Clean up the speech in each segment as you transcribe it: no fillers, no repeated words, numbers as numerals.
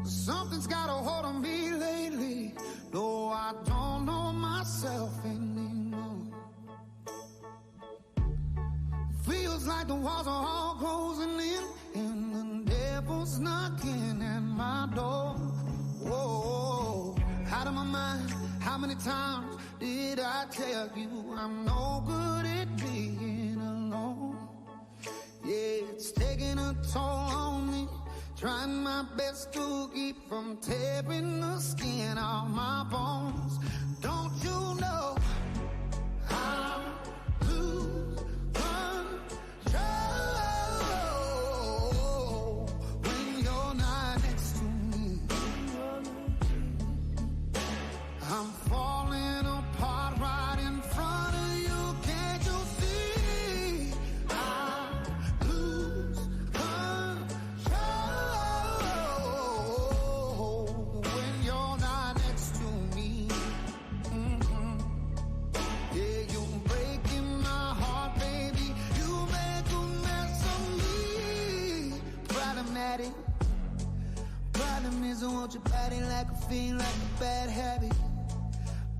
Something's got a hold on me lately. No, I don't know myself anymore. Feels like the walls are all closing in, and the devil's knocking at my door. Whoa, out of my mind. How many times did I tell you I'm no good at being alone? Yeah, it's taking a toll on me. Trying my best to keep from tearing the skin off my bones. Don't you know I lose control when you're not next to me? I'm falling apart right in front of you. Can't you see? I lose control when you're not next to me. Yeah, you're breaking my heart, baby. You make a mess of me. Problematic. Problem is I want your body like a fiend, like a bad habit.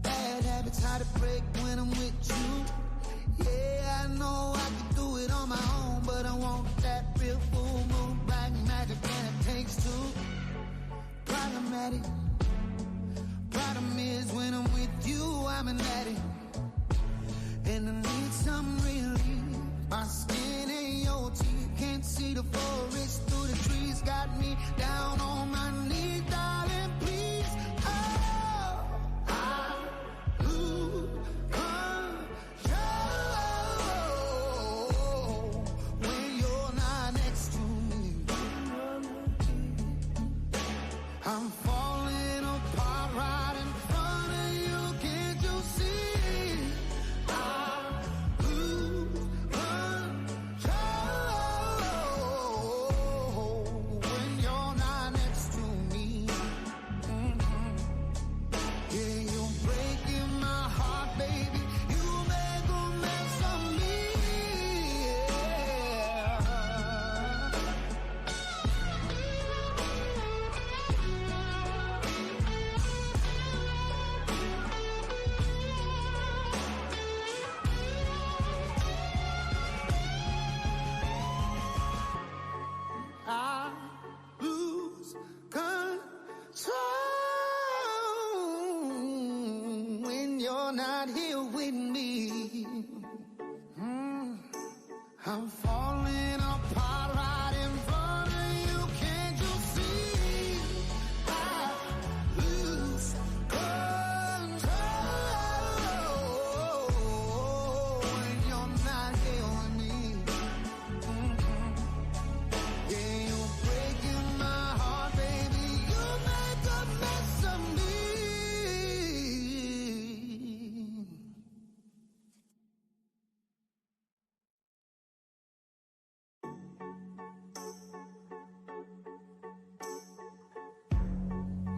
Bad habits hard to break when I'm with you. Yeah, I know I can do it on my own, but I want that real full moon, black magic, and it takes two. Problematic. Problem is when I'm with you, I'm an addict, and I need some relief. My skin and your teeth can't see the forest through the trees. Got me down on my knees, darling, please. Oh, I lose control when you're not next to me. I'm falling apart right in front of you. Can't you see? I lose control when you're not next to me. Yeah, you're breaking my heart, baby. You make a mess of me. I lose control when you're not here with me. I'm falling apart right in front of you. Can't you see? I lose control when you're not here with me. Yeah, you're breaking my heart, baby. You make a mess of me.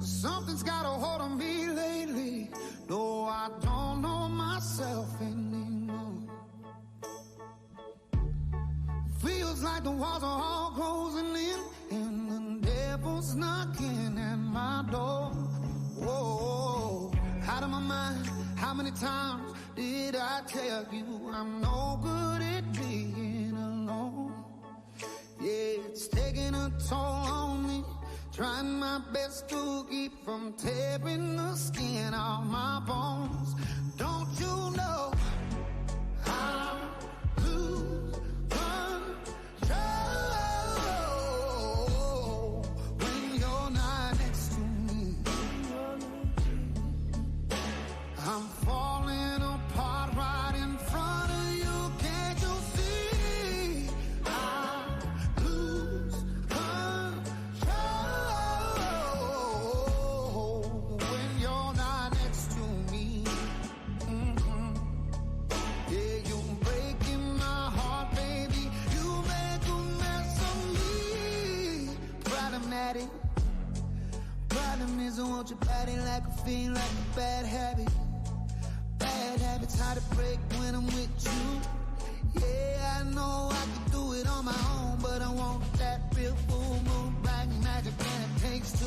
Something's got a hold on me lately. No, I don't know myself anymore. Feels like the walls are all closing in, and the devil's knocking at my door. Whoa, out of my mind. How many times did I tell you I'm no good at being alone? Yeah, it's taking a toll on me. Trying my best to keep from tearing the skin off my bones. Don't you know I lose control when you're not next to me? I'm falling apart right in front of you. Can't you see? I lose control when you're not next to me. Yeah, you're breaking my heart, baby. You make a mess of me. Problematic. Problem is I want your body like a fiend, like a bad habit. Bad habits hard to break when I'm with you. Yeah, I know I can do it on my own, but I want that real full moon, black magic, and it takes two.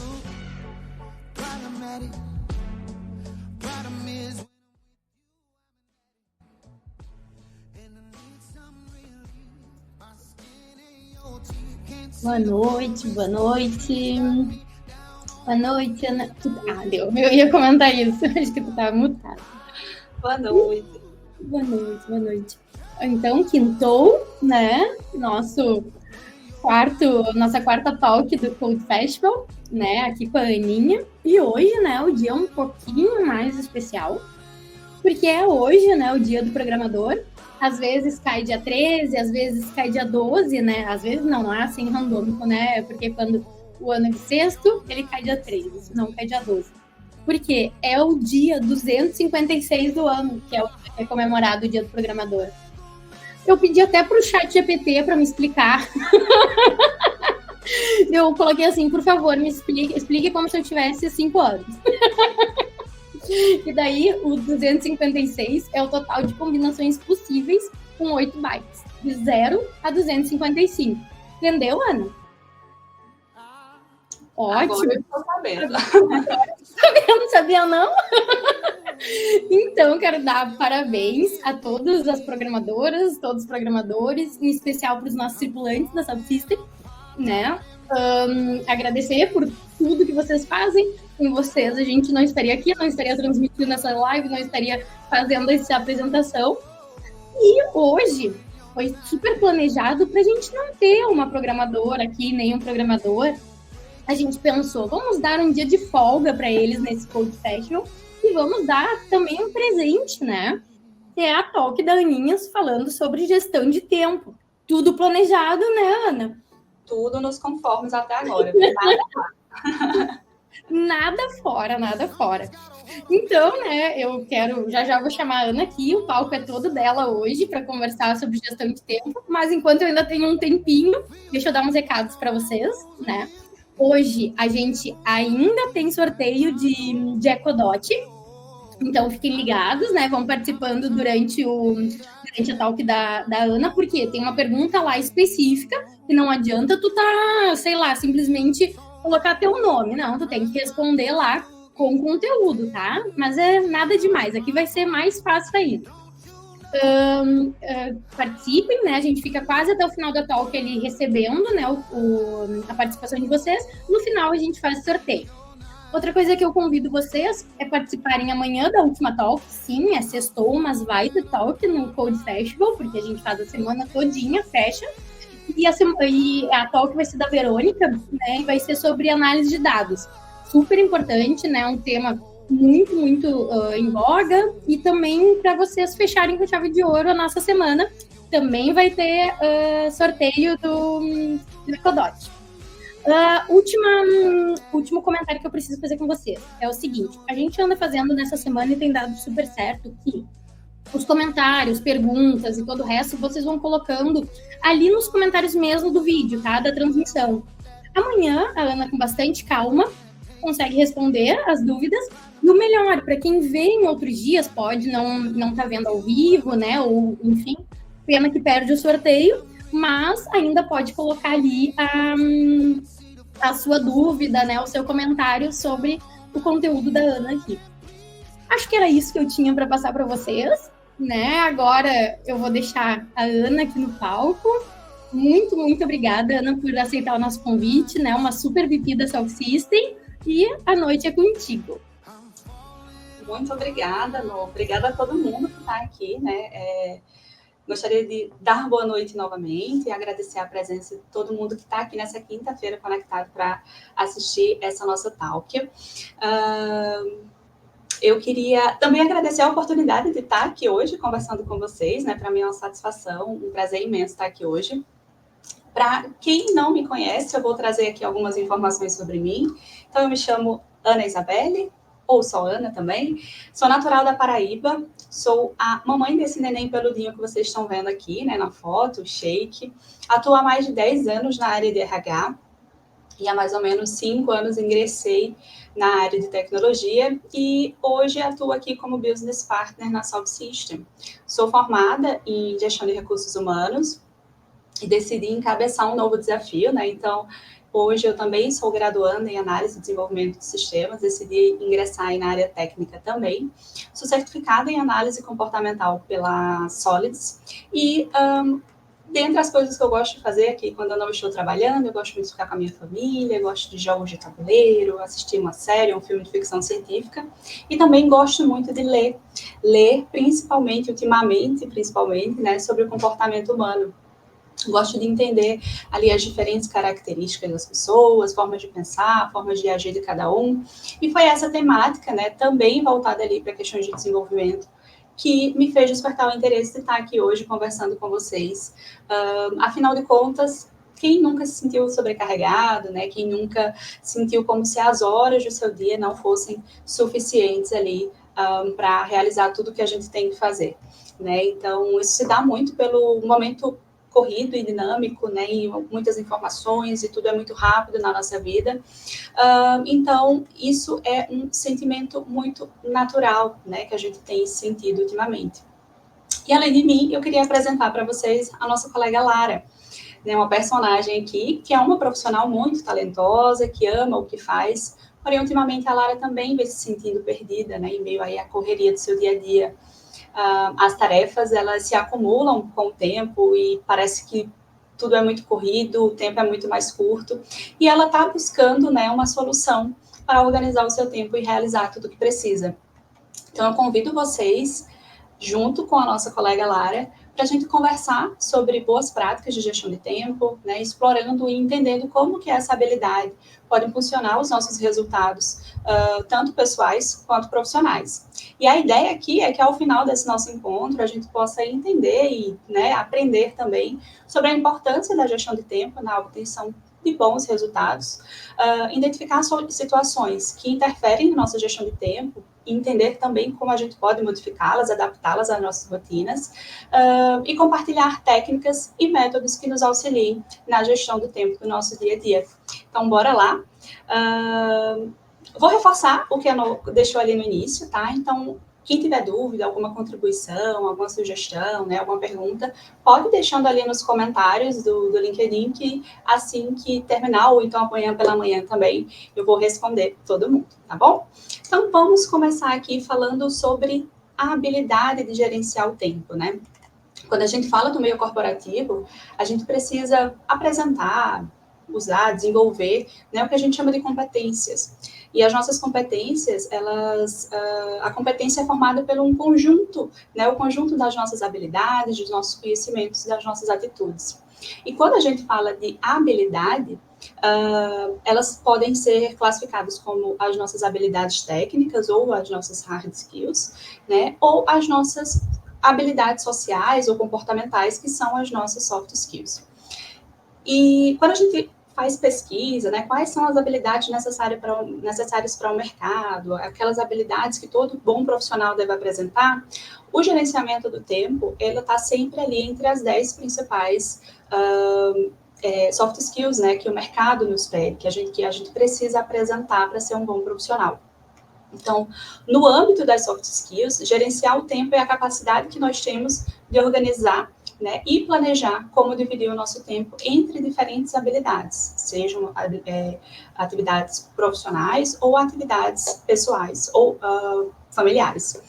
Boa noite, boa noite. Boa noite, Ana. Deu. Eu ia comentar isso. Acho que tu estava mutada. Boa noite. Boa noite, boa noite. Então, quintou, né? Nossa quarta talk do Code Festival, né? Aqui com a Aninha. E hoje, né, o dia é um pouquinho mais especial, porque é hoje, né, o dia do programador. Às vezes cai dia 13, às vezes cai dia 12, né? Às vezes não é assim randômico, né? Porque quando o ano é bissexto, ele cai dia 13, senão cai dia 12. Porque é o dia 256 do ano, que é comemorado o dia do programador. Eu pedi até pro chat GPT para me explicar. Eu coloquei assim, por favor, me explique como se eu tivesse 5 anos. E daí, o 256 é o total de combinações possíveis com 8 bytes, de 0 a 255. Entendeu, Ana? Ótimo. Agora eu estou sabendo. Não sabia, não? Então, quero dar parabéns a todas as programadoras, todos os programadores, em especial para os nossos tripulantes da Subsystem, né? Agradecer por tudo que vocês fazem. Com vocês a gente não estaria aqui, não estaria transmitindo essa live, não estaria fazendo essa apresentação. E hoje foi super planejado para a gente não ter uma programadora aqui, nem um programador. A gente pensou, vamos dar um dia de folga para eles nesse Code Festival e vamos dar também um presente, né? Que é a talk da Aninhas falando sobre gestão de tempo. Tudo planejado, né, Ana? Tudo nos conformes até agora. Nada fora, nada fora. Então, né, eu quero, já vou chamar a Ana aqui, o palco é todo dela hoje para conversar sobre gestão de tempo, mas enquanto eu ainda tenho um tempinho, deixa eu dar uns recados para vocês, né? Hoje a gente ainda tem sorteio de Ecodot, então fiquem ligados, né? Vão participando durante a talk da Ana, porque tem uma pergunta lá específica que não adianta tu sei lá, simplesmente colocar teu nome, não, tu tem que responder lá com conteúdo, tá? Mas é nada demais, aqui vai ser mais fácil ainda. Participem, né? A gente fica quase até o final da talk ali recebendo, né, a participação de vocês. No final a gente faz sorteio. Outra coisa que eu convido vocês é participarem amanhã da última talk. Sim, é sextou, mas vai ter talk no Code Festival, porque a gente faz a semana todinha, fecha. E a talk vai ser da Verônica, né? E vai ser sobre análise de dados. Super importante, né? Um tema muito, muito em voga. E também para vocês fecharem com chave de ouro a nossa semana, também vai ter sorteio do Ecodot. Último comentário que eu preciso fazer com vocês é o seguinte: a gente anda fazendo nessa semana e tem dado super certo que os comentários, perguntas e todo o resto vocês vão colocando ali nos comentários mesmo do vídeo, tá? Da transmissão. Amanhã, a Ana, com bastante calma, consegue responder as dúvidas. E o melhor, para quem vê em outros dias, pode não tá vendo ao vivo, né? Ou, enfim, pena que perde o sorteio, mas ainda pode colocar ali a sua dúvida, né? O seu comentário sobre o conteúdo da Ana aqui. Acho que era isso que eu tinha para passar para vocês, né? Agora eu vou deixar a Ana aqui no palco. Muito, muito obrigada, Ana, por aceitar o nosso convite, né? Uma super VP da Subsystem. E a noite é contigo. Muito obrigada, Lô. Obrigada a todo mundo que está aqui, né? Gostaria de dar boa noite novamente e agradecer a presença de todo mundo que está aqui nessa quinta-feira conectado para assistir essa nossa talk. Eu queria também agradecer a oportunidade de estar aqui hoje conversando com vocês, né? Para mim é uma satisfação, um prazer imenso estar aqui hoje. Para quem não me conhece, eu vou trazer aqui algumas informações sobre mim. Então, eu me chamo Ana Isabelle, ou só Ana também. Sou natural da Paraíba, sou a mamãe desse neném peludinho que vocês estão vendo aqui, né, na foto, o Shake. Atuo há mais de 10 anos na área de RH e há mais ou menos 5 anos ingressei na área de tecnologia e hoje atuo aqui como Business Partner na Subsystem. Sou formada em Gestão de Recursos Humanos e decidi encabeçar um novo desafio, né? Então, hoje eu também sou graduanda em Análise e Desenvolvimento de Sistemas, decidi ingressar aí na área técnica também. Sou certificada em Análise Comportamental pela Solids e dentre as coisas que eu gosto de fazer aqui, quando eu não estou trabalhando, eu gosto muito de ficar com a minha família, gosto de jogos de tabuleiro, assistir uma série, um filme de ficção científica, e também gosto muito de ler. Ler, principalmente, ultimamente, né, sobre o comportamento humano. Gosto de entender ali as diferentes características das pessoas, formas de pensar, formas de agir de cada um. E foi essa temática, né, também voltada ali para questões de desenvolvimento, que me fez despertar o interesse de estar aqui hoje conversando com vocês. Afinal de contas, quem nunca se sentiu sobrecarregado, né? Quem nunca sentiu como se as horas do seu dia não fossem suficientes ali para realizar tudo que a gente tem que fazer, né? Então, isso se dá muito pelo momento corrido e dinâmico, né? E muitas informações e tudo é muito rápido na nossa vida. Então, isso é um sentimento muito natural, né? Que a gente tem sentido ultimamente. E além de mim, eu queria apresentar para vocês a nossa colega Lara, né? Uma personagem aqui que é uma profissional muito talentosa, que ama o que faz. Porém, ultimamente a Lara também vem se sentindo perdida, né? Em meio aí à correria do seu dia a dia. As tarefas, elas se acumulam com o tempo e parece que tudo é muito corrido, o tempo é muito mais curto, e ela está buscando, né, uma solução para organizar o seu tempo e realizar tudo o que precisa. Então, eu convido vocês, junto com a nossa colega Lara, para a gente conversar sobre boas práticas de gestão de tempo, né, explorando e entendendo como que essa habilidade pode impulsionar os nossos resultados, tanto pessoais quanto profissionais. E a ideia aqui é que ao final desse nosso encontro a gente possa entender e, né, aprender também sobre a importância da gestão de tempo na obtenção de bons resultados, identificar situações que interferem na nossa gestão de tempo, e entender também como a gente pode modificá-las, adaptá-las às nossas rotinas, e compartilhar técnicas e métodos que nos auxiliem na gestão do tempo do nosso dia a dia. Então, bora lá. Vou reforçar o que a No deixou ali no início, tá? Então, quem tiver dúvida, alguma contribuição, alguma sugestão, né, alguma pergunta, pode deixando ali nos comentários do LinkedIn, que assim que terminar, ou então amanhã pela manhã também, eu vou responder todo mundo, tá bom? Então, vamos começar aqui falando sobre a habilidade de gerenciar o tempo, né? Quando a gente fala do meio corporativo, a gente precisa apresentar, usar, desenvolver, né, o que a gente chama de competências. E as nossas competências, a competência é formada por um conjunto, né, o conjunto das nossas habilidades, dos nossos conhecimentos, das nossas atitudes. E quando a gente fala de habilidade, elas podem ser classificadas como as nossas habilidades técnicas ou as nossas hard skills, né, ou as nossas habilidades sociais ou comportamentais, que são as nossas soft skills. E quando a gente faz pesquisa, né, quais são as habilidades necessárias para o mercado, aquelas habilidades que todo bom profissional deve apresentar, o gerenciamento do tempo, ele está sempre ali entre as 10 principais soft skills, né, que o mercado nos pede, que a gente precisa apresentar para ser um bom profissional. Então, no âmbito das soft skills, gerenciar o tempo é a capacidade que nós temos de organizar, né, e planejar como dividir o nosso tempo entre diferentes habilidades, sejam atividades profissionais ou atividades pessoais ou familiares.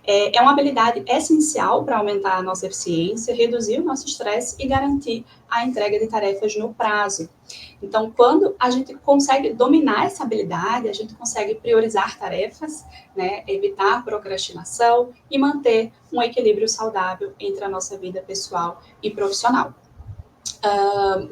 É uma habilidade essencial para aumentar a nossa eficiência, reduzir o nosso estresse e garantir a entrega de tarefas no prazo. Então, quando a gente consegue dominar essa habilidade, a gente consegue priorizar tarefas, né, evitar procrastinação e manter um equilíbrio saudável entre a nossa vida pessoal e profissional.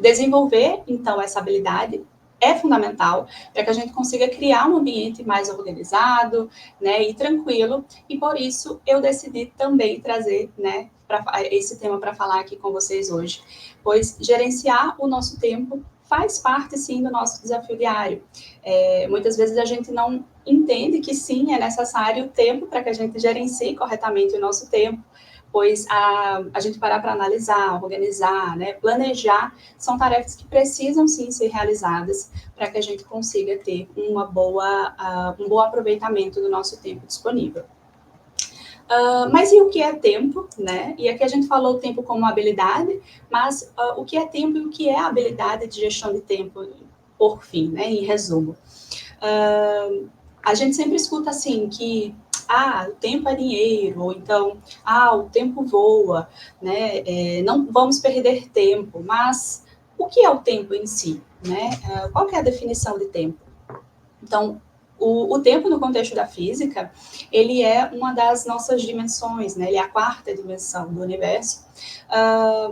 Desenvolver, então, essa habilidade é fundamental para que a gente consiga criar um ambiente mais organizado, né, e tranquilo, e por isso eu decidi também trazer, né, esse tema para falar aqui com vocês hoje, pois gerenciar o nosso tempo faz parte, sim, do nosso desafio diário. Muitas vezes a gente não entende que, sim, é necessário tempo para que a gente gerencie corretamente o nosso tempo, pois a gente parar para analisar, organizar, né, planejar, são tarefas que precisam, sim, ser realizadas para que a gente consiga ter um bom aproveitamento do nosso tempo disponível. Mas e o que é tempo, né? E aqui a gente falou o tempo como habilidade, mas o que é tempo e o que é a habilidade de gestão de tempo, por fim, né? Em resumo. A gente sempre escuta, assim, que o tempo é dinheiro, ou então, o tempo voa, né? Não vamos perder tempo, mas o que é o tempo em si, né? Qual que é a definição de tempo? Então, o tempo no contexto da física, ele é uma das nossas dimensões, né? Ele é a quarta dimensão do universo.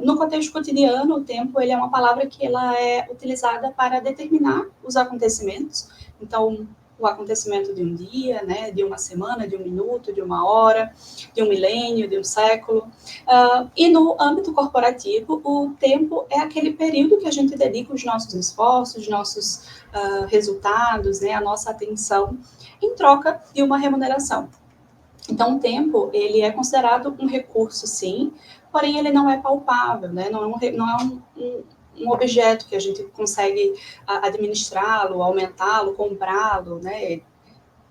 No contexto cotidiano, o tempo ele é uma palavra que ela é utilizada para determinar os acontecimentos. Então, o acontecimento de um dia, né? De uma semana, de um minuto, de uma hora, de um milênio, de um século. E no âmbito corporativo, o tempo é aquele período que a gente dedica os nossos esforços, nossos resultados, né, a nossa atenção, em troca de uma remuneração. Então, o tempo, ele é considerado um recurso, sim, porém ele não é palpável, né, não é um objeto que a gente consegue administrá-lo, aumentá-lo, comprá-lo, né,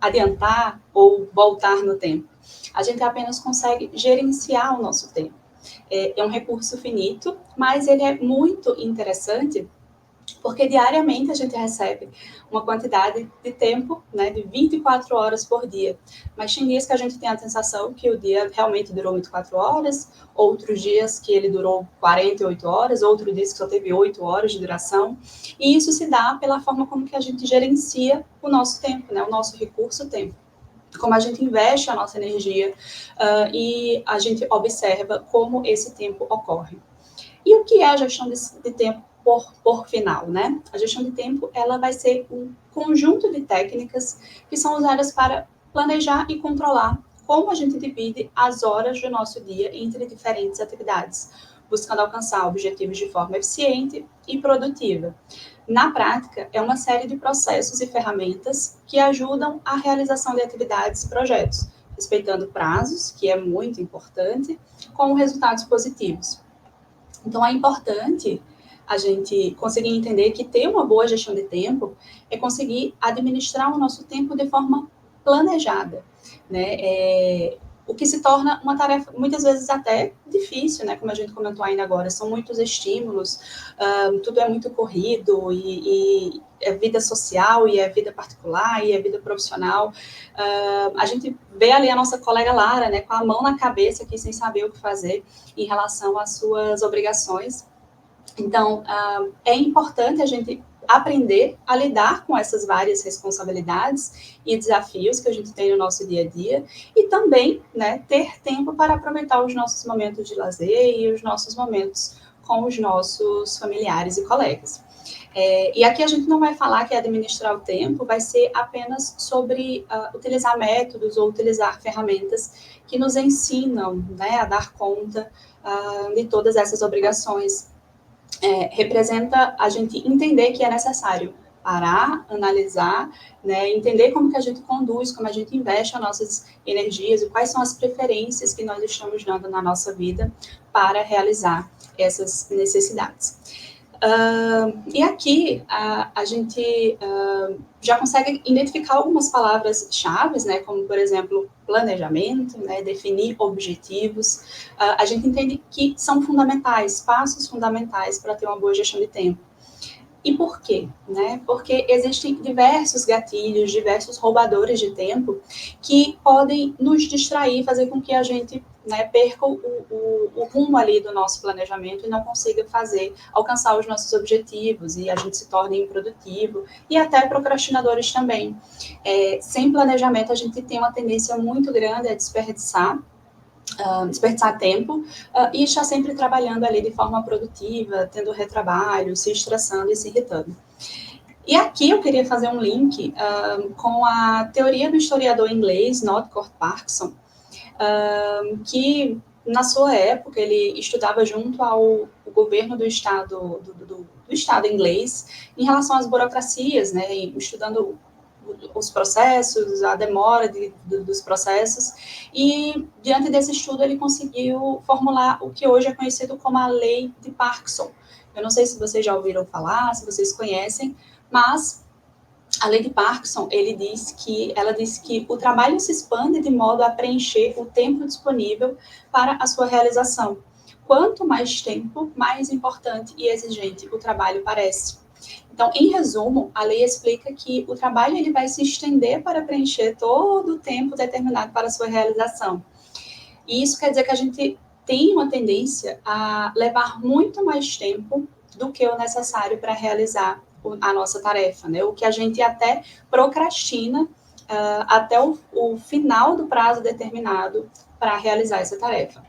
adiantar ou voltar no tempo. A gente apenas consegue gerenciar o nosso tempo. É um recurso finito, mas ele é muito interessante porque diariamente a gente recebe uma quantidade de tempo, né, de 24 horas por dia. Mas tem dias que a gente tem a sensação que o dia realmente durou 24 horas, outros dias que ele durou 48 horas, outros dias que só teve 8 horas de duração. E isso se dá pela forma como que a gente gerencia o nosso tempo, né, o nosso recurso tempo. Como a gente investe a nossa energia e a gente observa como esse tempo ocorre. E o que é a gestão de tempo por final, né? A gestão de tempo, ela vai ser um conjunto de técnicas que são usadas para planejar e controlar como a gente divide as horas do nosso dia entre diferentes atividades, buscando alcançar objetivos de forma eficiente e produtiva. Na prática, é uma série de processos e ferramentas que ajudam a realização de atividades e projetos, respeitando prazos, que é muito importante, com resultados positivos. Então, é importante a gente conseguir entender que ter uma boa gestão de tempo é conseguir administrar o nosso tempo de forma planejada, né? O que se torna uma tarefa, muitas vezes, até difícil, né? Como a gente comentou ainda agora, são muitos estímulos, tudo é muito corrido, e é vida social, e é vida particular, e é vida profissional. A gente vê ali a nossa colega Lara, né? Com a mão na cabeça aqui, sem saber o que fazer em relação às suas obrigações. Então, é importante a gente aprender a lidar com essas várias responsabilidades e desafios que a gente tem no nosso dia a dia e também, né, ter tempo para aproveitar os nossos momentos de lazer e os nossos momentos com os nossos familiares e colegas. E aqui a gente não vai falar que administrar o tempo vai ser apenas sobre utilizar métodos ou utilizar ferramentas que nos ensinam, né, a dar conta de todas essas obrigações. Representa a gente entender que é necessário parar, analisar, né, entender como que a gente conduz, como a gente investe as nossas energias e quais são as preferências que nós estamos dando na nossa vida para realizar essas necessidades. E aqui a gente já consegue identificar algumas palavras-chave, né, como, por exemplo, planejamento, né, definir objetivos. A gente entende que são fundamentais, passos fundamentais para ter uma boa gestão de tempo. E por quê? Né? Porque existem diversos gatilhos, diversos roubadores de tempo que podem nos distrair, fazer com que a gente, né, perca o rumo ali do nosso planejamento e não consiga alcançar os nossos objetivos e a gente se torne improdutivo e até procrastinadores também. Sem planejamento, a gente tem uma tendência muito grande a desperdiçar tempo e estar sempre trabalhando ali de forma produtiva, tendo retrabalho, se estressando e se irritando. E aqui eu queria fazer um link com a teoria do historiador inglês Northrop Parkinson, que na sua época ele estudava junto ao governo do estado inglês em relação às burocracias, né, estudando os processos, a demora dos processos, e diante desse estudo ele conseguiu formular o que hoje é conhecido como a lei de Parkinson. Eu não sei se vocês já ouviram falar, se vocês conhecem, mas a lei de Parkinson, ela diz que o trabalho se expande de modo a preencher o tempo disponível para a sua realização. Quanto mais tempo, mais importante e exigente o trabalho parece. Então, em resumo, a lei explica que o trabalho ele vai se estender para preencher todo o tempo determinado para a sua realização. E isso quer dizer que a gente tem uma tendência a levar muito mais tempo do que o necessário para realizar a nossa tarefa, né? O que a gente até procrastina até o final do prazo determinado para realizar essa tarefa.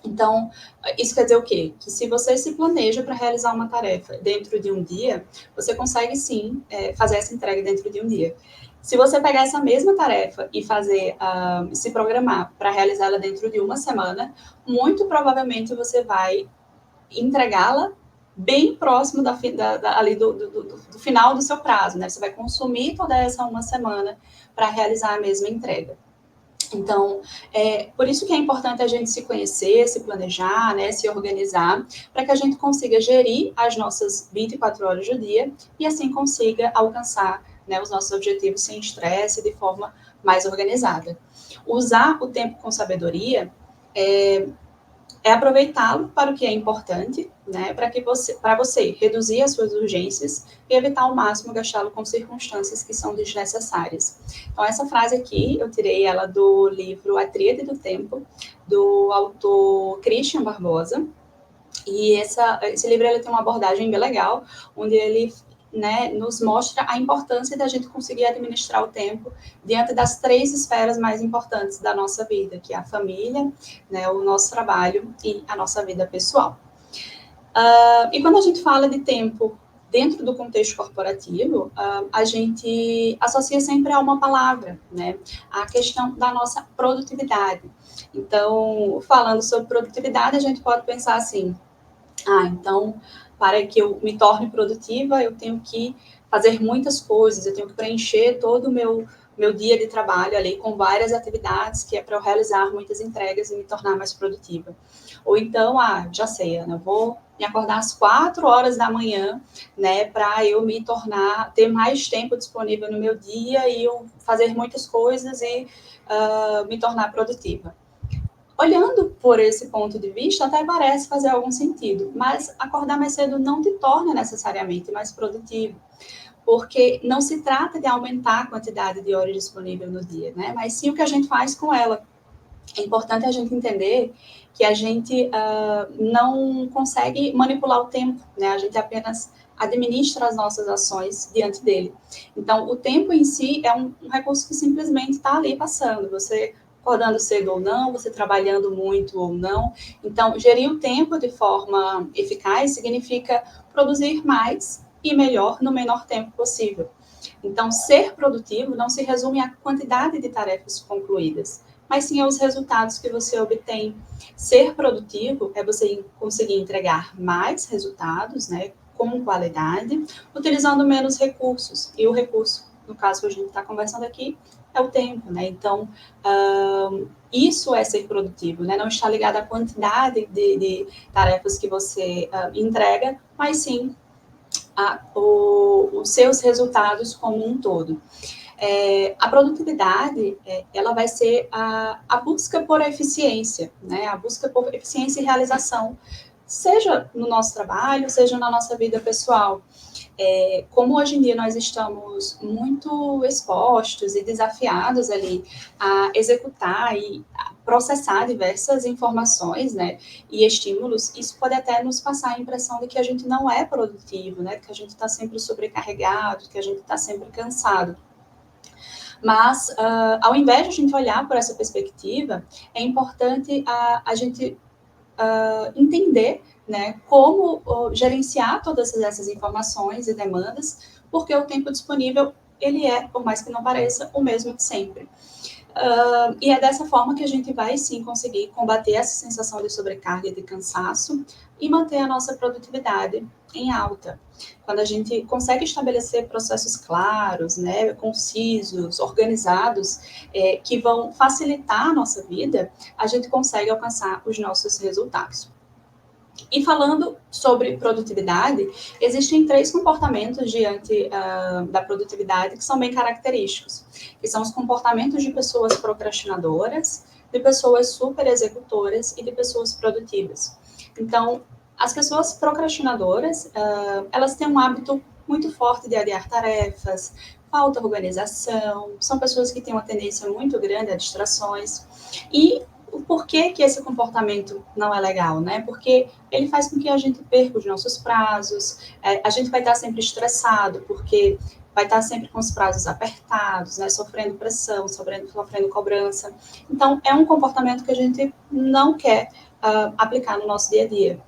Então, isso quer dizer o quê? Que se você se planeja para realizar uma tarefa dentro de um dia, você consegue sim fazer essa entrega dentro de um dia. Se você pegar essa mesma tarefa e fazer, se programar para realizá-la dentro de uma semana, muito provavelmente você vai entregá-la bem próximo ali do final do seu prazo, né? Você vai consumir toda essa uma semana para realizar a mesma entrega. Então, por isso que é importante a gente se conhecer, se planejar, né, se organizar, para que a gente consiga gerir as nossas 24 horas do dia e assim consiga alcançar, né, os nossos objetivos sem estresse, de forma mais organizada. Usar o tempo com sabedoria é aproveitá-lo para o que é importante, né, para você reduzir as suas urgências e evitar ao máximo gastá-lo com circunstâncias que são desnecessárias. Então, essa frase aqui, eu tirei ela do livro A Tríade do Tempo, do autor Christian Barbosa, e esse livro ele tem uma abordagem bem legal, onde ele, né, nos mostra a importância da gente conseguir administrar o tempo diante das 3 esferas mais importantes da nossa vida, que é a família, né, o nosso trabalho e a nossa vida pessoal. E quando a gente fala de tempo dentro do contexto corporativo, a gente associa sempre a uma palavra, né, a questão da nossa produtividade. Então, falando sobre produtividade, a gente pode pensar assim, então, para que eu me torne produtiva, eu tenho que fazer muitas coisas, eu tenho que preencher todo o meu dia de trabalho ali com várias atividades, que é para eu realizar muitas entregas e me tornar mais produtiva. Ou então, já sei, Ana, eu vou me acordar às 4 horas da manhã, né, para eu ter mais tempo disponível no meu dia e eu fazer muitas coisas e me tornar produtiva. Olhando por esse ponto de vista, até parece fazer algum sentido, mas acordar mais cedo não te torna necessariamente mais produtivo, porque não se trata de aumentar a quantidade de horas disponível no dia, né? Mas sim o que a gente faz com ela. É importante a gente entender que a gente não consegue manipular o tempo, né? A gente apenas administra as nossas ações diante dele. Então, o tempo em si é um recurso que simplesmente está ali passando. Você acordando cedo ou não, você trabalhando muito ou não. Então, gerir o tempo de forma eficaz significa produzir mais e melhor no menor tempo possível. Então, ser produtivo não se resume à quantidade de tarefas concluídas, mas sim aos resultados que você obtém. Ser produtivo é você conseguir entregar mais resultados, né, com qualidade, utilizando menos recursos. E o recurso, no caso que a gente está conversando aqui, é o tempo, né? Então, isso é ser produtivo, né? Não está ligado à quantidade de tarefas que você entrega, mas sim os seus resultados como um todo. A produtividade, ela vai ser a busca por eficiência, né? A busca por eficiência e realização, seja no nosso trabalho, seja na nossa vida pessoal. Como hoje em dia nós estamos muito expostos e desafiados ali a executar e a processar diversas informações, né, e estímulos, isso pode até nos passar a impressão de que a gente não é produtivo, né, que a gente está sempre sobrecarregado, que a gente está sempre cansado. Mas, ao invés de a gente olhar por essa perspectiva, é importante a gente entender, né, como gerenciar todas essas informações e demandas, porque o tempo disponível, ele é, por mais que não pareça, o mesmo de sempre. E é dessa forma que a gente vai, sim, conseguir combater essa sensação de sobrecarga e de cansaço e manter a nossa produtividade em alta. Quando a gente consegue estabelecer processos claros, né, concisos, organizados, que vão facilitar a nossa vida, a gente consegue alcançar os nossos resultados. E falando sobre produtividade, existem 3 comportamentos diante da produtividade que são bem característicos, que são os comportamentos de pessoas procrastinadoras, de pessoas super executoras e de pessoas produtivas. Então, as pessoas procrastinadoras, elas têm um hábito muito forte de adiar tarefas, falta organização, são pessoas que têm uma tendência muito grande a distrações. E por que esse comportamento não é legal, né? Porque ele faz com que a gente perca os nossos prazos, a gente vai estar sempre estressado, porque vai estar sempre com os prazos apertados, né? Sofrendo pressão, sofrendo cobrança. Então, é um comportamento que a gente não quer aplicar no nosso dia a dia.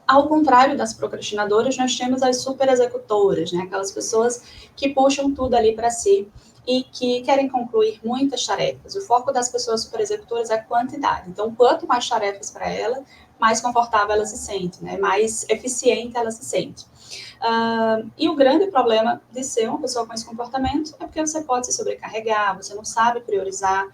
Ao contrário das procrastinadoras, nós temos as super executoras, né? Aquelas pessoas que puxam tudo ali para si e que querem concluir muitas tarefas. O foco das pessoas super executoras é a quantidade. Então, quanto mais tarefas para ela, mais confortável ela se sente, né? Mais eficiente ela se sente. E o grande problema de ser uma pessoa com esse comportamento é porque você pode se sobrecarregar, você não sabe priorizar,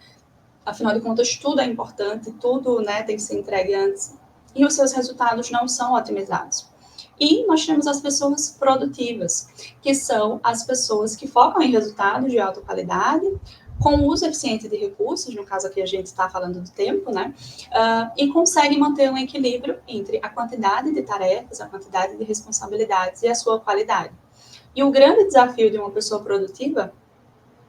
afinal de contas, tudo é importante, tudo, né, tem que ser entregue antes, e os seus resultados não são otimizados. E nós temos as pessoas produtivas, que são as pessoas que focam em resultados de alta qualidade, com uso eficiente de recursos, no caso aqui a gente está falando do tempo, né? E conseguem manter um equilíbrio entre a quantidade de tarefas, a quantidade de responsabilidades e a sua qualidade. E o grande desafio de uma pessoa produtiva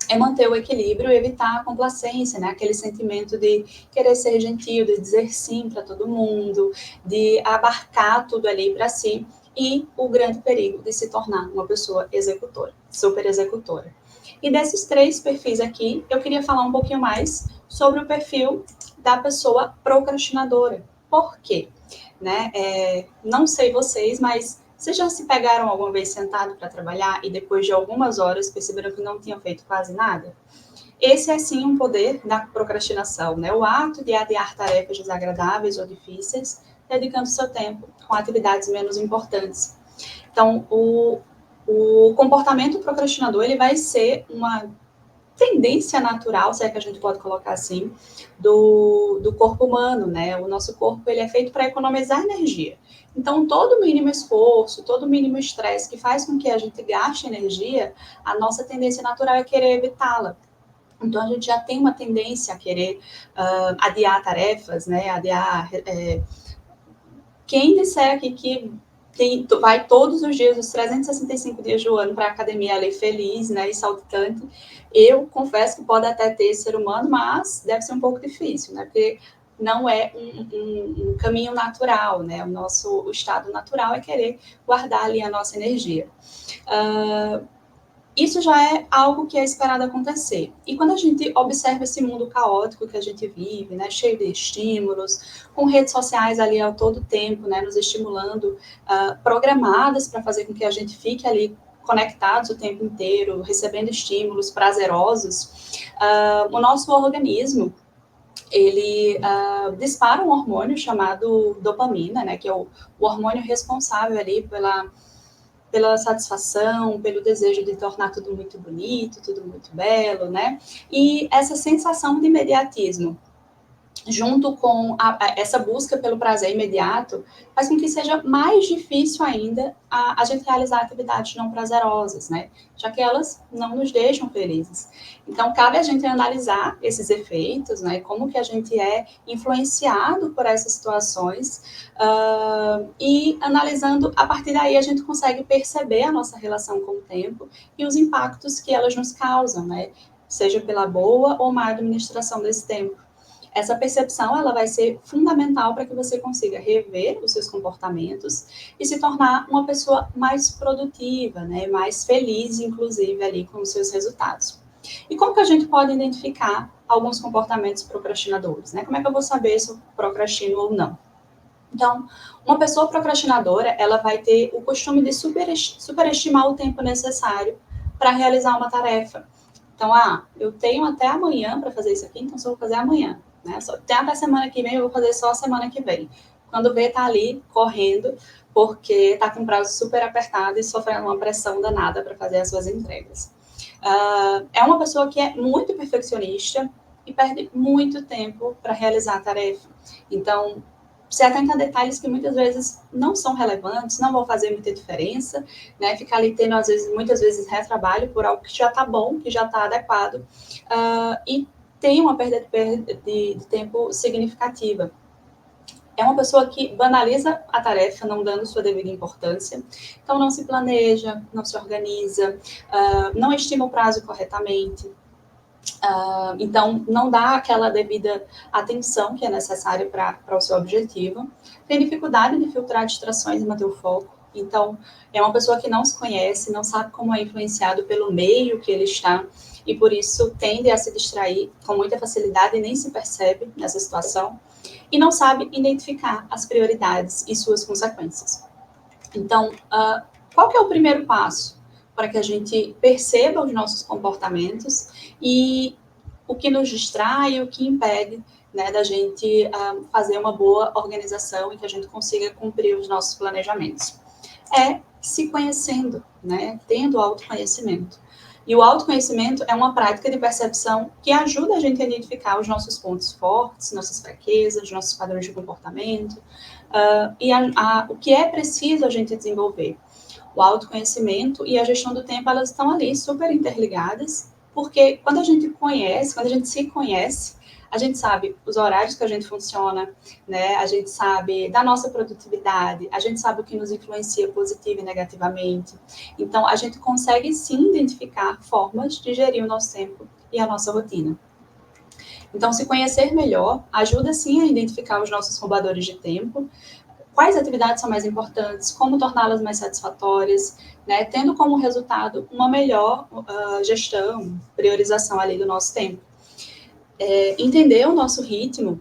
é manter o equilíbrio e evitar a complacência, né? Aquele sentimento de querer ser gentil, de dizer sim para todo mundo, de abarcar tudo ali para si, e o grande perigo de se tornar uma pessoa executora, super executora. E desses 3 perfis aqui, eu queria falar um pouquinho mais sobre o perfil da pessoa procrastinadora. Por quê? Né? Não sei vocês, mas vocês já se pegaram alguma vez sentado para trabalhar e depois de algumas horas perceberam que não tinham feito quase nada? Esse é sim um poder da procrastinação, né? O ato de adiar tarefas desagradáveis ou difíceis, dedicando seu tempo com atividades menos importantes. Então, o comportamento procrastinador, ele vai ser uma tendência natural, se é que a gente pode colocar assim, do corpo humano, né? O nosso corpo, ele é feito para economizar energia. Então, todo mínimo esforço, todo mínimo estresse que faz com que a gente gaste energia, a nossa tendência natural é querer evitá-la. Então, a gente já tem uma tendência a querer adiar tarefas, né? Adiar... Quem disser aqui que vai todos os dias, os 365 dias do ano, para a academia ali feliz, né, e saltitante, eu confesso que pode até ter ser humano, mas deve ser um pouco difícil, né, porque não é um caminho natural, né, o estado natural é querer guardar ali a nossa energia. Isso já é algo que é esperado acontecer. E quando a gente observa esse mundo caótico que a gente vive, né, cheio de estímulos, com redes sociais ali ao todo tempo, né, nos estimulando, programadas para fazer com que a gente fique ali conectados o tempo inteiro, recebendo estímulos prazerosos, o nosso organismo, ele dispara um hormônio chamado dopamina, né, que é o hormônio responsável ali pela satisfação, pelo desejo de tornar tudo muito bonito, tudo muito belo, né? E essa sensação de imediatismo, junto com essa busca pelo prazer imediato, faz com que seja mais difícil ainda a gente realizar atividades não prazerosas, né? Já que elas não nos deixam felizes. Então, cabe a gente analisar esses efeitos, né? Como que a gente é influenciado por essas situações, e analisando, a partir daí a gente consegue perceber a nossa relação com o tempo e os impactos que elas nos causam, né? Seja pela boa ou má administração desse tempo. Essa percepção, ela vai ser fundamental para que você consiga rever os seus comportamentos e se tornar uma pessoa mais produtiva, né? Mais feliz, inclusive, ali com os seus resultados. E como que a gente pode identificar alguns comportamentos procrastinadores, né? Como é que eu vou saber se eu procrastino ou não? Então, uma pessoa procrastinadora, ela vai ter o costume de superestimar o tempo necessário para realizar uma tarefa. Então, eu tenho até amanhã para fazer isso aqui, então só vou fazer amanhã. Né? Até a semana que vem, eu vou fazer só a semana que vem. Quando vê, tá ali correndo, porque tá com um prazo super apertado e sofrendo uma pressão danada para fazer as suas entregas. É uma pessoa que é muito perfeccionista e perde muito tempo para realizar a tarefa. Então, se atenta a detalhes que muitas vezes não são relevantes, não vão fazer muita diferença, né? Ficar ali tendo, muitas vezes, retrabalho por algo que já está bom, que já está adequado, e tem uma perda de tempo significativa. é uma pessoa que banaliza a tarefa, não dando sua devida importância. Então, não se planeja, não se organiza, não estima o prazo corretamente. Então, não dá aquela devida atenção que é necessária para o seu objetivo. Tem dificuldade de filtrar distrações e manter o foco. Então, é uma pessoa que não se conhece, não sabe como é influenciado pelo meio que ele está, e por isso tende a se distrair com muita facilidade e nem se percebe nessa situação, e não sabe identificar as prioridades e suas consequências. Então, qual que é o primeiro passo para que a gente perceba os nossos comportamentos e o que nos distrai, o que impede, né, da gente fazer uma boa organização e que a gente consiga cumprir os nossos planejamentos? É se conhecendo, né, tendo autoconhecimento. E o autoconhecimento é uma prática de percepção que ajuda a gente a identificar os nossos pontos fortes, nossas fraquezas, nossos padrões de comportamento, e o que é preciso a gente desenvolver. O autoconhecimento e a gestão do tempo, elas estão ali super interligadas, porque quando a gente conhece, quando a gente se conhece, a gente sabe os horários que a gente funciona, né? A gente sabe da nossa produtividade, a gente sabe o que nos influencia positiva e negativamente. Então, a gente consegue sim identificar formas de gerir o nosso tempo e a nossa rotina. Então, se conhecer melhor ajuda sim a identificar os nossos roubadores de tempo, quais atividades são mais importantes, como torná-las mais satisfatórias, né? Tendo como resultado uma melhor gestão, priorização ali do nosso tempo. Entender o nosso ritmo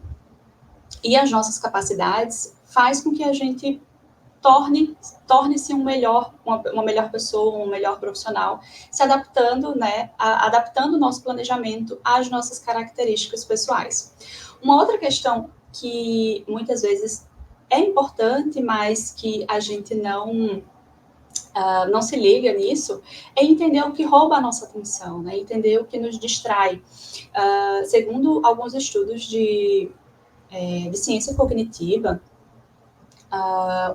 e as nossas capacidades faz com que a gente torne-se uma melhor pessoa, um melhor profissional, se adaptando, né, adaptando o nosso planejamento às nossas características pessoais. Uma outra questão que muitas vezes é importante, mas que a gente não se liga nisso, é entender o que rouba a nossa atenção, né? Entender o que nos distrai. Segundo alguns estudos de ciência cognitiva,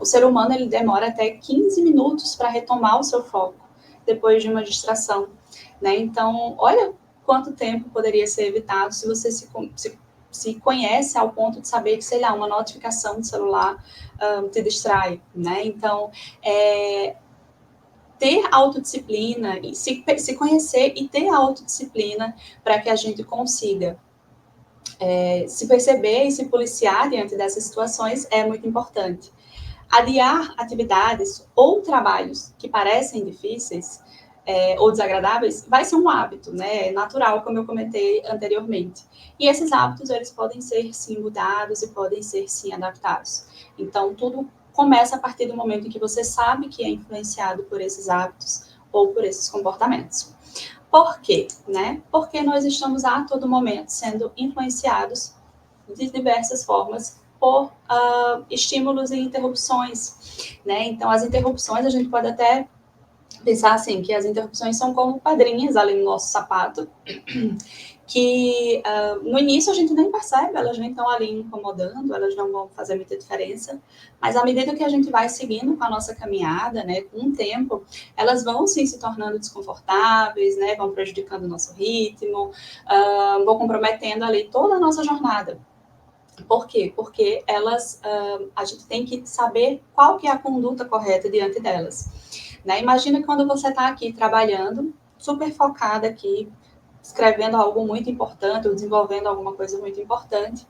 o ser humano ele demora até 15 minutos para retomar o seu foco depois de uma distração, né? Então, olha quanto tempo poderia ser evitado se você se conhece ao ponto de saber que, sei lá, uma notificação do celular te distrai, né? Então, ter autodisciplina, e se conhecer e ter autodisciplina para que a gente consiga se perceber e se policiar diante dessas situações é muito importante. Adiar atividades ou trabalhos que parecem difíceis ou desagradáveis vai ser um hábito, né? Natural, como eu comentei anteriormente. E esses hábitos, eles podem ser, sim, mudados e podem ser, sim, adaptados. Então, tudo começa a partir do momento em que você sabe que é influenciado por esses hábitos ou por esses comportamentos. Por quê? Né? Porque nós estamos a todo momento sendo influenciados de diversas formas por estímulos e interrupções, né? Então, as interrupções, a gente pode até pensar assim, que as interrupções são como pedrinhas ali no nosso sapato, que no início a gente nem percebe, elas nem estão ali incomodando, elas não vão fazer muita diferença, mas à medida que a gente vai seguindo com a nossa caminhada, né, com o tempo, elas vão sim se tornando desconfortáveis, né, vão prejudicando o nosso ritmo, vão comprometendo ali toda a nossa jornada. Por quê? Porque a gente tem que saber qual que é a conduta correta diante delas. Né? Imagina quando você está aqui trabalhando, super focada aqui, escrevendo algo muito importante ou desenvolvendo alguma coisa muito importante,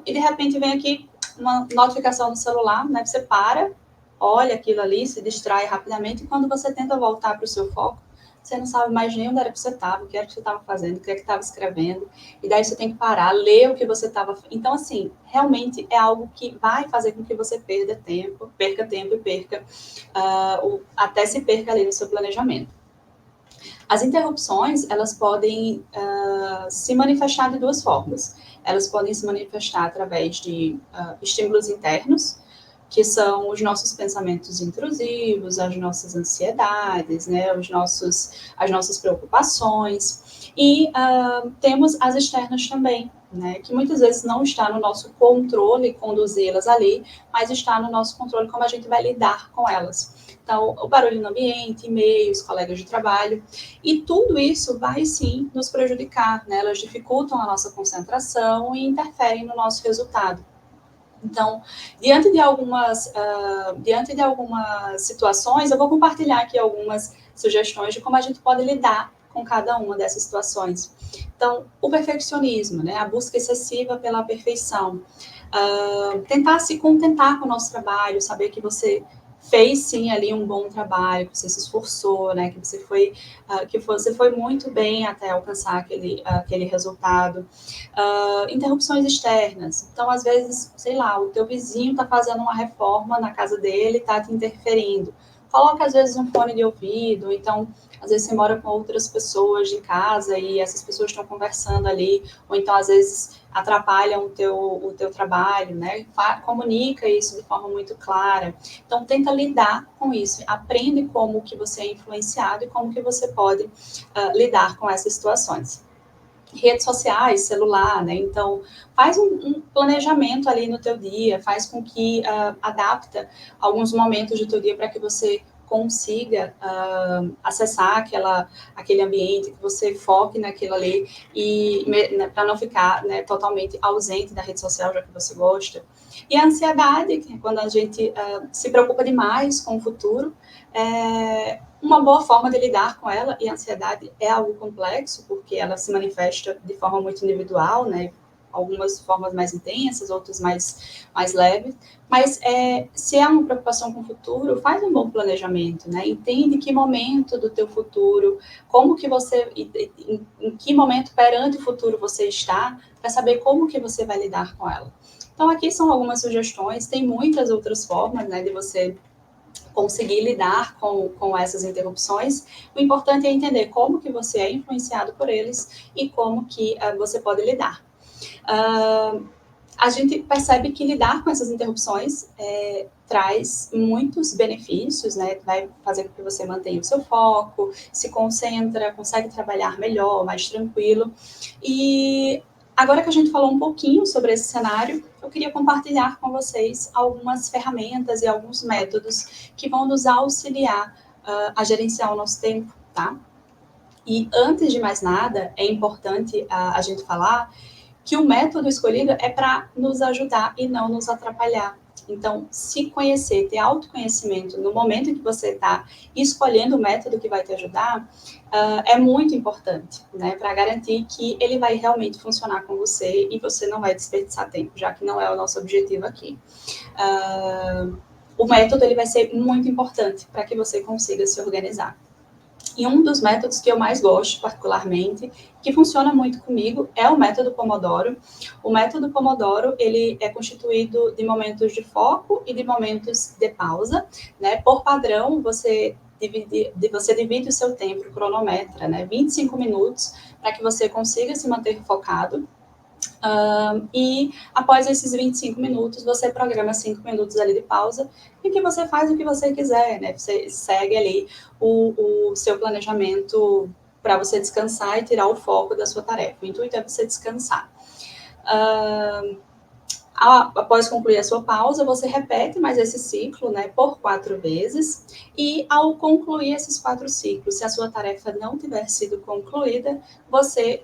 e de repente vem aqui uma notificação no celular, né? Você para, olha aquilo ali, se distrai rapidamente, e quando você tenta voltar para o seu foco, você não sabe mais nem onde era que você estava, o que era que você estava fazendo, o que era que estava escrevendo, e daí você tem que parar, ler o que você estava... Então, assim, realmente é algo que vai fazer com que você perca tempo e perca, até se perca ali no seu planejamento. As interrupções, elas podem se manifestar de duas formas. Elas podem se manifestar através de estímulos internos, que são os nossos pensamentos intrusivos, as nossas ansiedades, né, as nossas preocupações, e temos as externas também, né, que muitas vezes não está no nosso controle conduzi-las ali, mas está no nosso controle como a gente vai lidar com elas. Então, o barulho no ambiente, e-mails, colegas de trabalho, e tudo isso vai sim nos prejudicar, né, elas dificultam a nossa concentração e interferem no nosso resultado. Então, diante de algumas situações, eu vou compartilhar aqui algumas sugestões de como a gente pode lidar com cada uma dessas situações. Então, o perfeccionismo, né, a busca excessiva pela perfeição, tentar se contentar com o nosso trabalho, saber que você fez sim ali um bom trabalho, que você se esforçou, né, que você foi muito bem até alcançar aquele resultado. Interrupções externas. Então, às vezes, sei lá, o teu vizinho está fazendo uma reforma na casa dele, está te interferindo. Coloca, às vezes, um fone de ouvido, então, às vezes, você mora com outras pessoas de casa e essas pessoas estão conversando ali, ou então, às vezes, atrapalham o teu trabalho, né? Comunica isso de forma muito clara. Então, tenta lidar com isso. Aprende como que você é influenciado e como que você pode lidar com essas situações. Redes sociais, celular, né? Então, faz um planejamento ali no teu dia, faz com que adapta alguns momentos do teu dia para que você consiga acessar aquele ambiente, que você foque naquilo ali e né, para não ficar, né, totalmente ausente da rede social, já que você gosta. E a ansiedade, que é quando a gente se preocupa demais com o futuro, uma boa forma de lidar com ela, e a ansiedade é algo complexo, porque ela se manifesta de forma muito individual, né? Algumas formas mais intensas, outras mais leves, mas se é uma preocupação com o futuro, faz um bom planejamento, né? Entende que momento do teu futuro, como que você, em que momento perante o futuro você está, para saber como que você vai lidar com ela. Então, aqui são algumas sugestões, tem muitas outras formas, né, de você conseguir lidar com essas interrupções. O importante é entender como que você é influenciado por eles e como que você pode lidar. A gente percebe que lidar com essas interrupções traz muitos benefícios, né? Vai fazer com que você mantenha o seu foco, se concentra, consegue trabalhar melhor, mais tranquilo. E agora que a gente falou um pouquinho sobre esse cenário, eu queria compartilhar com vocês algumas ferramentas e alguns métodos que vão nos auxiliar a gerenciar o nosso tempo, tá? E antes de mais nada, é importante a gente falar que o método escolhido é para nos ajudar e não nos atrapalhar. Então, se conhecer, ter autoconhecimento no momento em que você está escolhendo o método que vai te ajudar, é muito importante, né? Para garantir que ele vai realmente funcionar com você e você não vai desperdiçar tempo, já que não é o nosso objetivo aqui. O método ele vai ser muito importante para que você consiga se organizar. E um dos métodos que eu mais gosto, particularmente, que funciona muito comigo, é o método Pomodoro. O método Pomodoro, ele é constituído de momentos de foco e de momentos de pausa, né? Por padrão, você divide o seu tempo, cronometra, né? 25 minutos, para que você consiga se manter focado. E após esses 25 minutos, você programa 5 minutos ali de pausa, em que você faz o que você quiser, né? Você segue ali o seu planejamento para você descansar e tirar o foco da sua tarefa. O intuito é você descansar. Após concluir a sua pausa, você repete mais esse ciclo, né, por 4 vezes, e ao concluir esses 4 ciclos, se a sua tarefa não tiver sido concluída, você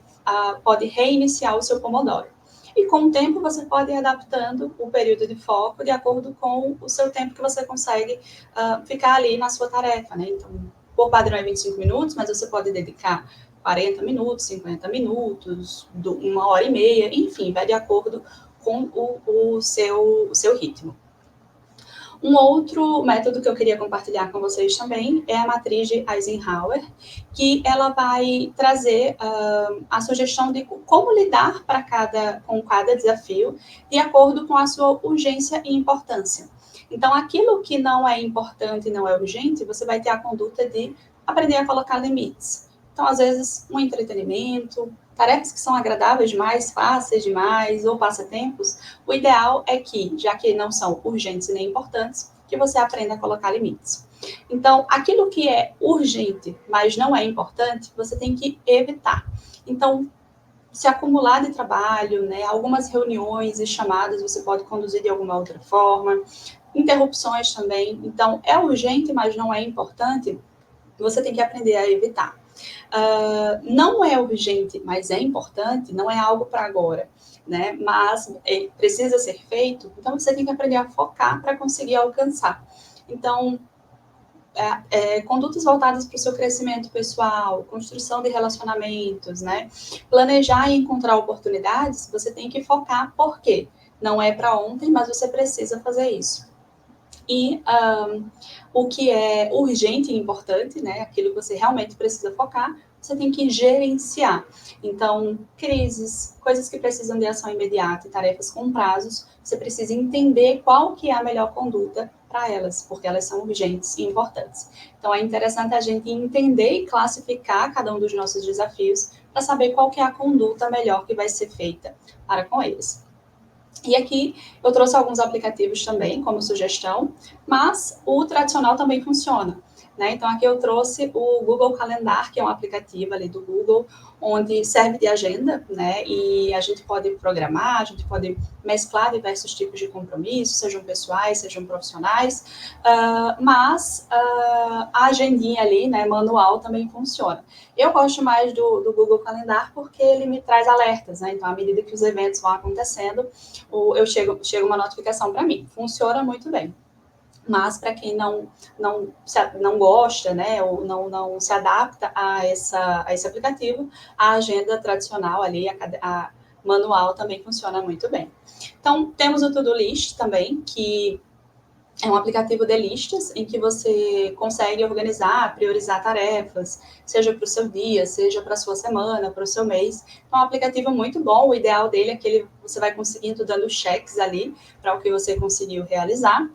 pode reiniciar o seu Pomodoro. E com o tempo, você pode ir adaptando o período de foco de acordo com o seu tempo que você consegue ficar ali na sua tarefa, né? Então, por padrão é 25 minutos, mas você pode dedicar 40 minutos, 50 minutos, 1h30, enfim, vai de acordo com o seu ritmo. Um outro método que eu queria compartilhar com vocês também é a matriz de Eisenhower, que ela vai trazer a sugestão de como lidar com cada desafio de acordo com a sua urgência e importância. Então, aquilo que não é importante e não é urgente, você vai ter a conduta de aprender a colocar limites. Então, às vezes, um entretenimento, tarefas que são agradáveis demais, fáceis demais, ou passatempos, o ideal é que, já que não são urgentes nem importantes, que você aprenda a colocar limites. Então, aquilo que é urgente, mas não é importante, você tem que evitar. Então, se acumular de trabalho, né, algumas reuniões e chamadas você pode conduzir de alguma outra forma, interrupções também. Então, é urgente, mas não é importante, você tem que aprender a evitar. Não é urgente, mas é importante, não é algo para agora, né? Mas precisa ser feito, então você tem que aprender a focar para conseguir alcançar. Então, condutas voltadas para o seu crescimento pessoal, construção de relacionamentos, né? Planejar e encontrar oportunidades, você tem que focar, por quê? Não é para ontem, mas você precisa fazer isso. E o que é urgente e importante, né? Aquilo que você realmente precisa focar, você tem que gerenciar. Então, crises, coisas que precisam de ação imediata e tarefas com prazos, você precisa entender qual que é a melhor conduta para elas, porque elas são urgentes e importantes. Então, é interessante a gente entender e classificar cada um dos nossos desafios para saber qual que é a conduta melhor que vai ser feita para com eles. E aqui eu trouxe alguns aplicativos também, como sugestão, mas o tradicional também funciona, né? Então, aqui eu trouxe o Google Calendar, que é um aplicativo ali do Google, onde serve de agenda, né? E a gente pode programar, a gente pode mesclar diversos tipos de compromissos, sejam pessoais, sejam profissionais, mas a agendinha ali, né, manual, também funciona. Eu gosto mais do Google Calendar porque ele me traz alertas, né? Então, à medida que os eventos vão acontecendo, chega uma notificação para mim. Funciona muito bem. Mas para quem não gosta, né, ou não se adapta a esse aplicativo, a agenda tradicional ali, a manual também funciona muito bem. Então, temos o To-Do-List também, que é um aplicativo de listas em que você consegue organizar, priorizar tarefas, seja para o seu dia, seja para a sua semana, para o seu mês. Então, é um aplicativo muito bom. O ideal dele é que você vai conseguindo dando cheques ali para o que você conseguiu realizar.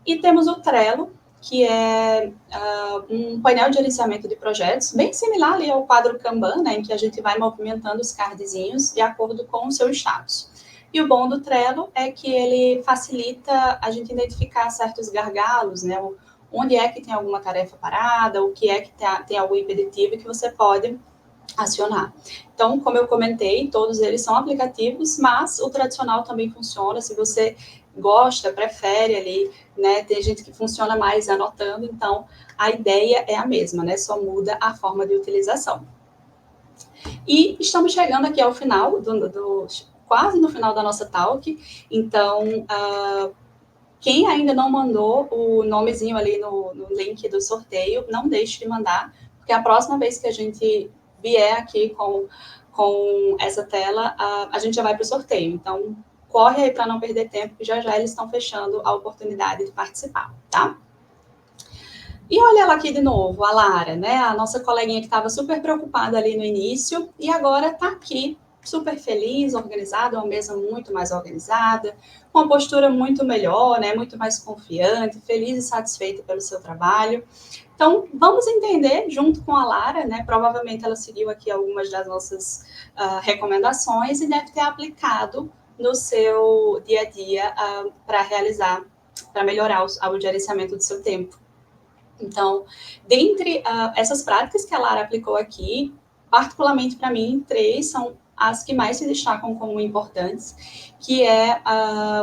E temos o Trello, que é um painel de gerenciamento de projetos, bem similar ali ao quadro Kanban, né, em que a gente vai movimentando os cardzinhos de acordo com o seu status. E o bom do Trello é que ele facilita a gente identificar certos gargalos, né, onde é que tem alguma tarefa parada, o que é que tem algum impeditivo que você pode acionar. Então, como eu comentei, todos eles são aplicativos, mas o tradicional também funciona. Se você gosta, prefere ali, né? Tem gente que funciona mais anotando, então a ideia é a mesma, né? Só muda a forma de utilização. E estamos chegando aqui ao final, quase no final da nossa talk, então quem ainda não mandou o nomezinho ali no link do sorteio, não deixe de mandar, porque a próxima vez que a gente vier aqui com essa tela, a gente já vai para o sorteio. Então, corre aí para não perder tempo, que já eles estão fechando a oportunidade de participar, tá? E olha ela aqui de novo, a Lara, né? A nossa coleguinha que estava super preocupada ali no início e agora está aqui super feliz, organizada, uma mesa muito mais organizada, com uma postura muito melhor, né? Muito mais confiante, feliz e satisfeita pelo seu trabalho. Então, vamos entender junto com a Lara, né? Provavelmente ela seguiu aqui algumas das nossas recomendações e deve ter aplicado no seu dia a dia para melhorar o gerenciamento do seu tempo. Então, dentre essas práticas que a Lara aplicou aqui, particularmente para mim, 3 são as que mais se destacam como importantes, que é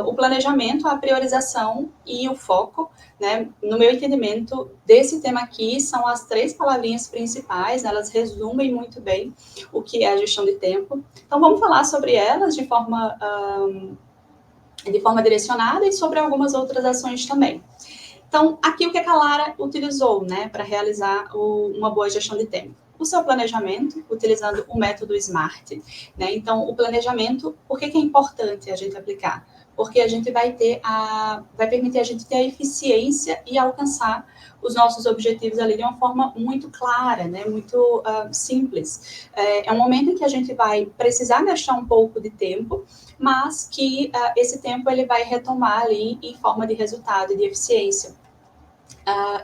o planejamento, a priorização e o foco, né? No meu entendimento, desse tema aqui, são as 3 palavrinhas principais, né? Elas resumem muito bem o que é a gestão de tempo. Então, vamos falar sobre elas de forma direcionada e sobre algumas outras ações também. Então, aqui o que a Lara utilizou, né, para realizar uma boa gestão de tempo? O seu planejamento, utilizando o método SMART, né? Então, o planejamento, por que é importante a gente aplicar? Porque a gente vai permitir a gente ter a eficiência e alcançar os nossos objetivos ali de uma forma muito clara, né? Muito simples. É um momento em que a gente vai precisar gastar um pouco de tempo, mas que esse tempo ele vai retomar ali em forma de resultado e de eficiência.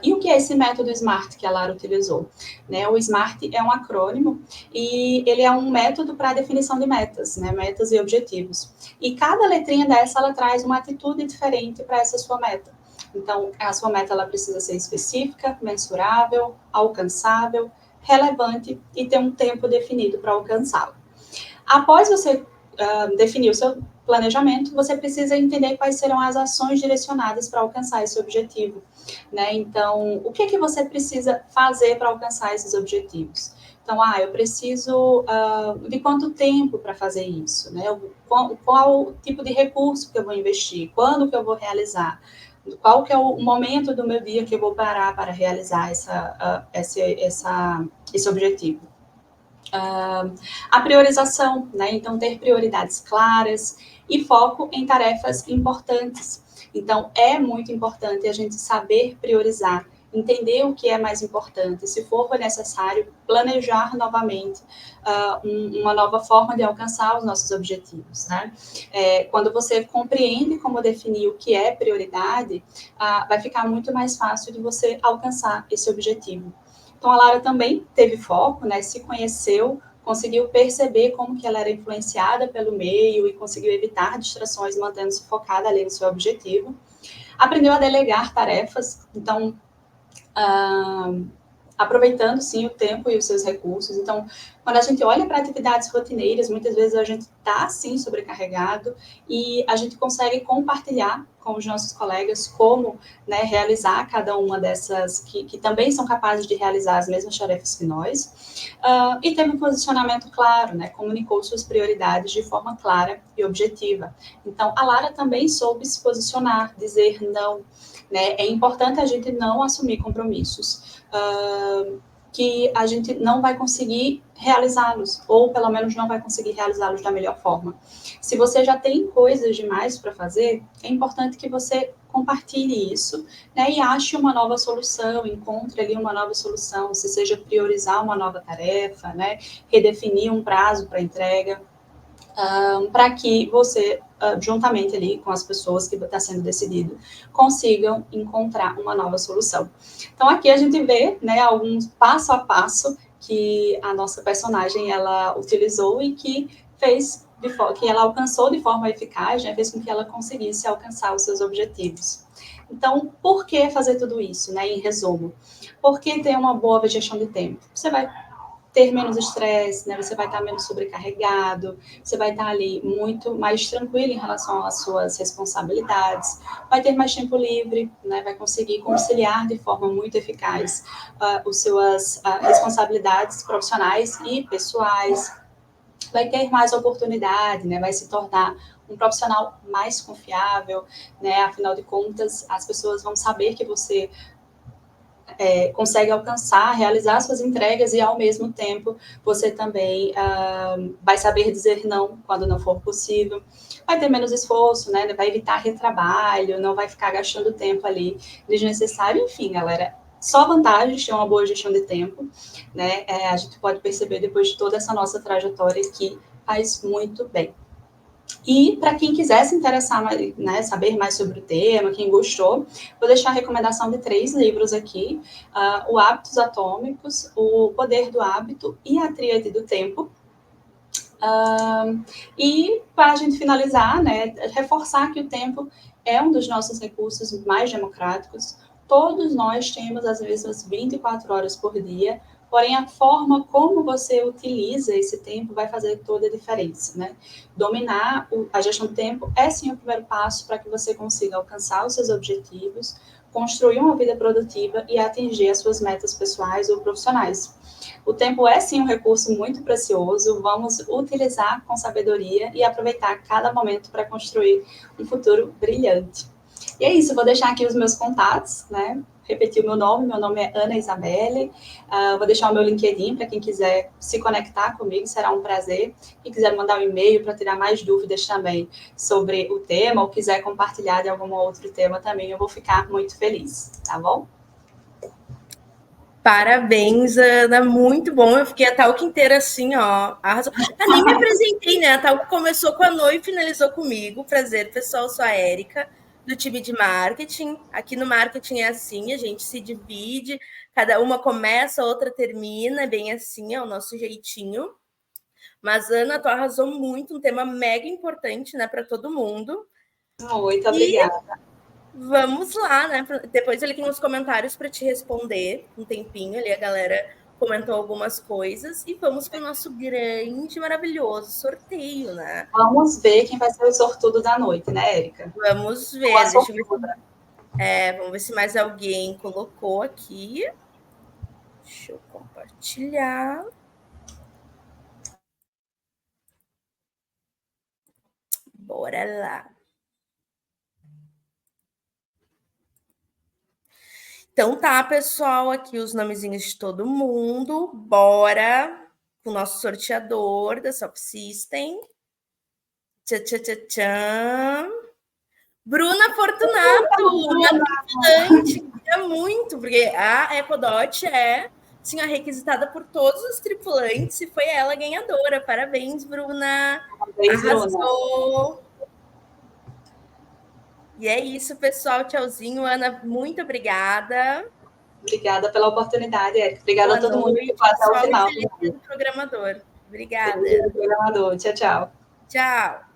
E o que é esse método SMART que a Lara utilizou? Né, o SMART é um acrônimo e ele é um método para a definição de metas, né, metas e objetivos. E cada letrinha dessa, ela traz uma atitude diferente para essa sua meta. Então, a sua meta ela precisa ser específica, mensurável, alcançável, relevante e ter um tempo definido para alcançá-la. Após você definir o seu planejamento, você precisa entender quais serão as ações direcionadas para alcançar esse objetivo, né? Então, o que você precisa fazer para alcançar esses objetivos? Então, eu preciso de quanto tempo para fazer isso, né? Qual o tipo de recurso que eu vou investir? Quando que eu vou realizar? Qual que é o momento do meu dia que eu vou parar para realizar esse objetivo? A priorização, né? Então, ter prioridades claras e foco em tarefas importantes. Então, é muito importante a gente saber priorizar, entender o que é mais importante, se for necessário, planejar novamente uma nova forma de alcançar os nossos objetivos, né? Quando você compreende como definir o que é prioridade, vai ficar muito mais fácil de você alcançar esse objetivo. Então, a Lara também teve foco, né? Se conheceu, conseguiu perceber como que ela era influenciada pelo meio e conseguiu evitar distrações, mantendo-se focada ali no seu objetivo. Aprendeu a delegar tarefas, então, aproveitando, sim, o tempo e os seus recursos. Então, quando a gente olha para atividades rotineiras, muitas vezes a gente está, sim, sobrecarregado e a gente consegue compartilhar com os nossos colegas como, né, realizar cada uma dessas, que também são capazes de realizar as mesmas tarefas que nós. E teve um posicionamento claro, né, comunicou suas prioridades de forma clara e objetiva. Então, a Lara também soube se posicionar, dizer não, né? É importante a gente não assumir compromissos que a gente não vai conseguir realizá-los, ou pelo menos não vai conseguir realizá-los da melhor forma. Se você já tem coisas demais para fazer, é importante que você compartilhe isso, né, e ache uma nova solução, encontre ali uma nova solução, se seja priorizar uma nova tarefa, né, redefinir um prazo para entrega, para que você, juntamente ali com as pessoas que está sendo decidido, consigam encontrar uma nova solução. Então, aqui a gente vê, né, alguns passo a passo que a nossa personagem ela utilizou e que fez que ela alcançou de forma eficaz, né, fez com que ela conseguisse alcançar os seus objetivos. Então, por que fazer tudo isso, né, em resumo? Porque ter uma boa gestão de tempo. Você vai ter menos estresse, né? Você vai estar menos sobrecarregado, você vai estar ali muito mais tranquilo em relação às suas responsabilidades, vai ter mais tempo livre, né? Vai conseguir conciliar de forma muito eficaz as suas responsabilidades profissionais e pessoais, vai ter mais oportunidade, né? Vai se tornar um profissional mais confiável, né? Afinal de contas, as pessoas vão saber que você consegue alcançar, realizar suas entregas e, ao mesmo tempo, você também vai saber dizer não quando não for possível, vai ter menos esforço, né? Vai evitar retrabalho, não vai ficar gastando tempo ali desnecessário. Enfim, galera, só vantagens ter uma boa gestão de tempo, né? A gente pode perceber depois de toda essa nossa trajetória que faz muito bem. E para quem quiser se interessar, né, saber mais sobre o tema, quem gostou, vou deixar a recomendação de 3 livros aqui: o Hábitos Atômicos, o Poder do Hábito e a Tríade do Tempo. E para a gente finalizar, né, reforçar que o tempo é um dos nossos recursos mais democráticos. Todos nós temos as mesmas 24 horas por dia, porém a forma como você utiliza esse tempo vai fazer toda a diferença, né? Dominar a gestão do tempo é sim o primeiro passo para que você consiga alcançar os seus objetivos, construir uma vida produtiva e atingir as suas metas pessoais ou profissionais. O tempo é sim um recurso muito precioso, vamos utilizar com sabedoria e aproveitar cada momento para construir um futuro brilhante. E é isso, vou deixar aqui os meus contatos, né? Repetir o meu nome é Ana Isabelle, vou deixar o meu LinkedIn para quem quiser se conectar comigo, será um prazer. Quem quiser mandar um e-mail para tirar mais dúvidas também sobre o tema, ou quiser compartilhar de algum outro tema também, eu vou ficar muito feliz, tá bom? Parabéns, Ana, muito bom. Eu fiquei a talk inteira assim, ó. Arrasou. Eu nem me apresentei, né? A talk começou com a Noa e finalizou comigo. Prazer, pessoal, sou a Érica, do time de marketing. Aqui no marketing é assim, a gente se divide, cada uma começa, a outra termina, é bem assim, é o nosso jeitinho. Mas, Ana, tu arrasou muito, um tema mega importante, né, para todo mundo. Muito obrigada. Vamos lá, né? Depois eu li nos comentários para te responder um tempinho ali, a galera comentou algumas coisas e vamos para o nosso grande, maravilhoso sorteio, né? Vamos ver quem vai ser o sortudo da noite, né, Érica? Vamos ver. Deixa eu ver. Vamos ver se mais alguém colocou aqui. Deixa eu compartilhar. Bora lá. Então tá, pessoal, aqui os nomezinhos de todo mundo. Bora com o nosso sorteador da Soft System. Tchan, tchan, tchan, tchan. Bruna Fortunato, uma tripulante, queria muito, porque a EcoDot é assim, requisitada por todos os tripulantes e foi ela a ganhadora. Parabéns, Bruna. Parabéns, Arrasou. Bruna. E é isso, pessoal. Tchauzinho, Ana. Muito obrigada. Obrigada pela oportunidade, Érica. Obrigada a todo mundo que ficou até o final. Feliz dia do programador. Obrigada. Feliz dia do programador. Tchau, tchau. Tchau.